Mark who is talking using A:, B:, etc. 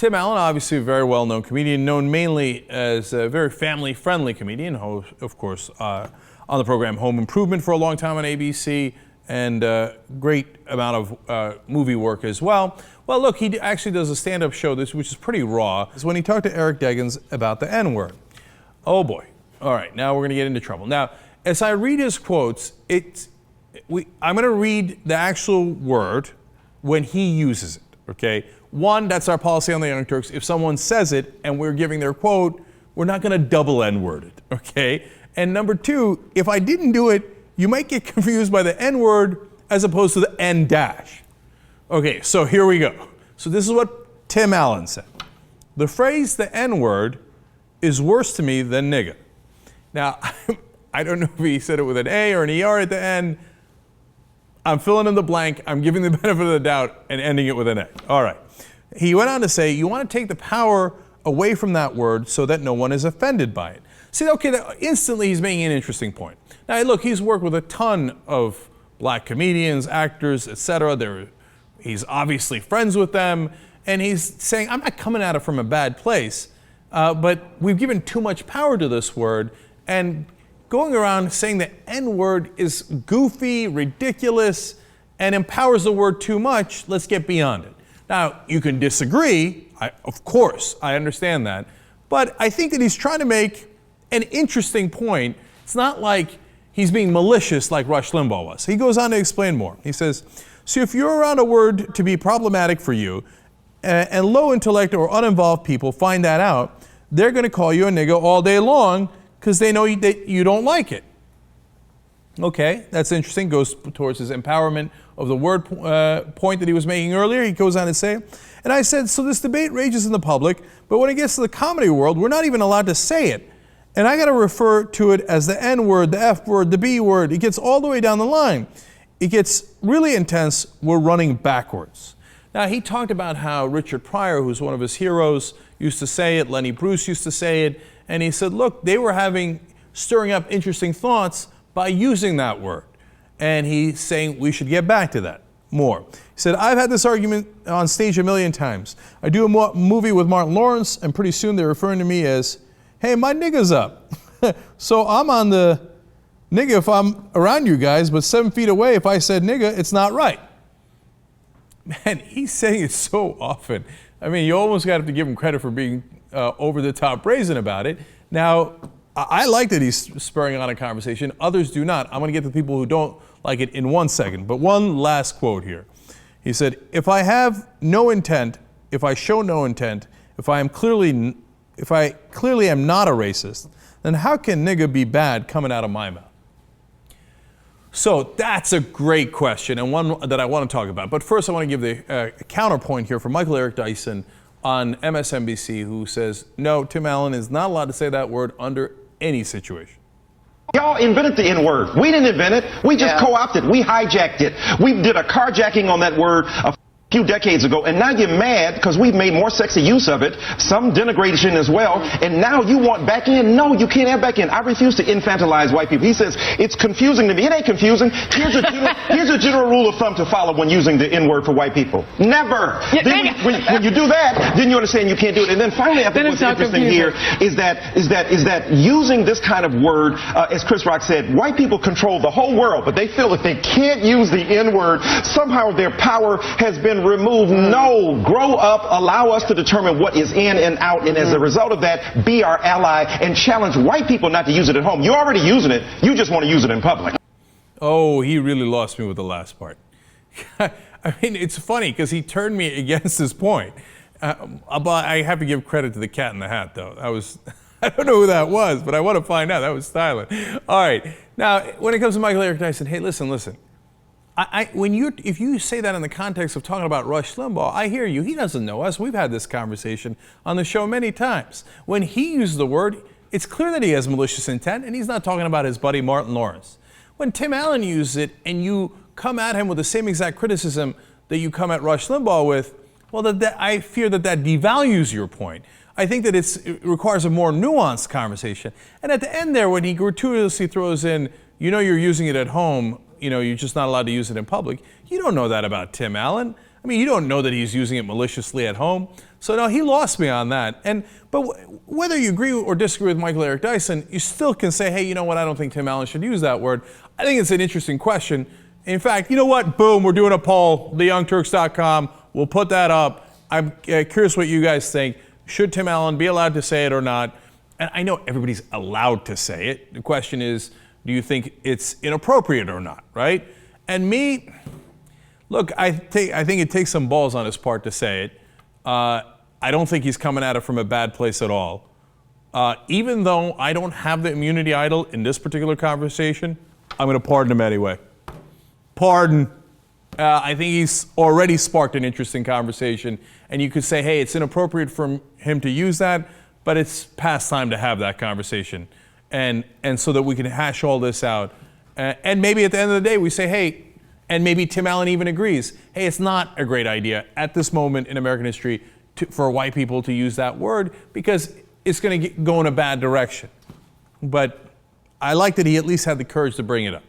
A: Tim Allen, obviously a very well-known comedian, known mainly as a very family-friendly comedian, of course, on the program Home Improvement for a long time on ABC, and great amount of movie work as well. Well, look, he actually does a stand-up show, which is pretty raw. It's when he talked to Eric Deggans about the N-word. Oh boy. All right, now we're going to get into trouble. Now, as I read his quotes, I'm going to read the actual word when he uses it, okay? One, that's our policy on the Young Turks. If someone says it and we're giving their quote, we're not going to double N-word it, okay? And number two, if I didn't do it, you might get confused by the N-word as opposed to the N-dash. Okay, so here we go. So this is what Tim Allen said. The phrase the N-word is worse to me than nigga. Now, I don't know if he said it with an A or an ER at the end. I'm filling in the blank. I'm giving the benefit of the doubt and ending it with an A. All right. He went on to say, you want to take the power away from that word so that no one is offended by it. See, okay, instantly he's making an interesting point. Now, look, he's worked with a ton of black comedians, actors, etc. He's obviously friends with them, and he's saying, I'm not coming at it from a bad place, but we've given too much power to this word, and going around saying the N-word is goofy, ridiculous, and empowers the word too much. Let's get beyond it. Now, you can disagree. Of course, I understand that. But I think that he's trying to make an interesting point. It's not like he's being malicious like Rush Limbaugh was. He goes on to explain more. He says, so if you're around a word to be problematic for you, and low intellect or uninvolved people find that out, they're going to call you a nigga all day long because they know that you don't like it. Okay, that's interesting. Goes towards his empowerment of the word point that he was making earlier. He goes on to say, and I said, so this debate rages in the public, but when it gets to the comedy world, we're not even allowed to say it. And I got to refer to it as the N word, the F word, the B word. It gets all the way down the line. It gets really intense. We're running backwards. Now, he talked about how Richard Pryor, who's one of his heroes, used to say it. Lenny Bruce used to say it. And he said, look, they were stirring up interesting thoughts by using that word. And he's saying we should get back to that more. He said, I've had this argument on stage a million times. I do a movie with Martin Lawrence, and pretty soon they're referring to me as, hey, my nigga's up. So I'm on the nigga if I'm around you guys, but 7 feet away, if I said nigga, it's not right. Man, he's saying it so often. I mean, you almost got to give him credit for being over the top brazen about it. Now, I like that he's spurring on a conversation. Others do not. I'm going to get to the people who don't like it in 1 second. But one last quote here. He said, if I have no intent, if I show no intent, if I clearly am not a racist, then how can nigga be bad coming out of my mouth? So that's a great question, and one that I want to talk about. But first I want to give the counterpoint here from Michael Eric Dyson on MSNBC, who says, no, Tim Allen is not allowed to say that word under any situation.
B: Y'all invented the N-word. We didn't invent it. We just co-opted. We hijacked it. We did a carjacking on that word a few decades ago, and now you're mad because we've made more sexy use of it, some denigration as well, and now you want back in. No, you can't have back in. I refuse to infantilize white people. He says, it's confusing to me. It ain't confusing. Here's a general rule of thumb to follow when using the N-word for white people. Never. When you do that, then you understand you can't do it. And then finally, I think what's interesting here is that using this kind of word, as Chris Rock said, white people control the whole world, but they feel that they can't use the N-word. Somehow their power has been removed. No, grow up, allow us to determine what is in and out, and as a result of that, be our ally and challenge white people not to use it at home. You're already using it, you just want to use it in public.
A: Oh, he really lost me with the last part. I mean, it's funny because he turned me against his point. But I have to give credit to the cat in the hat, though. I don't know who that was, but I want to find out. That was styling. All right. Now, when it comes to Michael Eric Dyson, hey, listen. If you say that in the context of talking about Rush Limbaugh, I hear you. He doesn't know us. We've had this conversation on the show many times. When he uses the word, it's clear that he has malicious intent, and he's not talking about his buddy Martin Lawrence. When Tim Allen uses it and you come at him with the same exact criticism that you come at Rush Limbaugh with, well, I fear that devalues your point. I think that it requires a more nuanced conversation. And at the end there, when he gratuitously throws in, you're using it at home, you're just not allowed to use it in public. You don't know that about Tim Allen. I mean, you don't know that he's using it maliciously at home. So no, he lost me on that. But whether you agree or disagree with Michael Eric Dyson, you still can say, hey, you know what? I don't think Tim Allen should use that word. I think it's an interesting question. In fact, you know what? Boom, we're doing a poll, theyoungturks.com. We'll put that up. I'm curious what you guys think. Should Tim Allen be allowed to say it or not? And I know everybody's allowed to say it. The question is, do you think it's inappropriate or not, right? And me, look, I think it takes some balls on his part to say it. I don't think he's coming at it from a bad place at all. Even though I don't have the immunity idol in this particular conversation, I'm going to pardon him anyway. Pardon. I think he's already sparked an interesting conversation, and you could say, hey, it's inappropriate for him to use that, but it's past time to have that conversation, and so that we can hash all this out. And maybe at the end of the day, we say, hey, and maybe Tim Allen even agrees, hey, it's not a great idea at this moment in American history for white people to use that word because it's going to go in a bad direction. But I like that he at least had the courage to bring it up.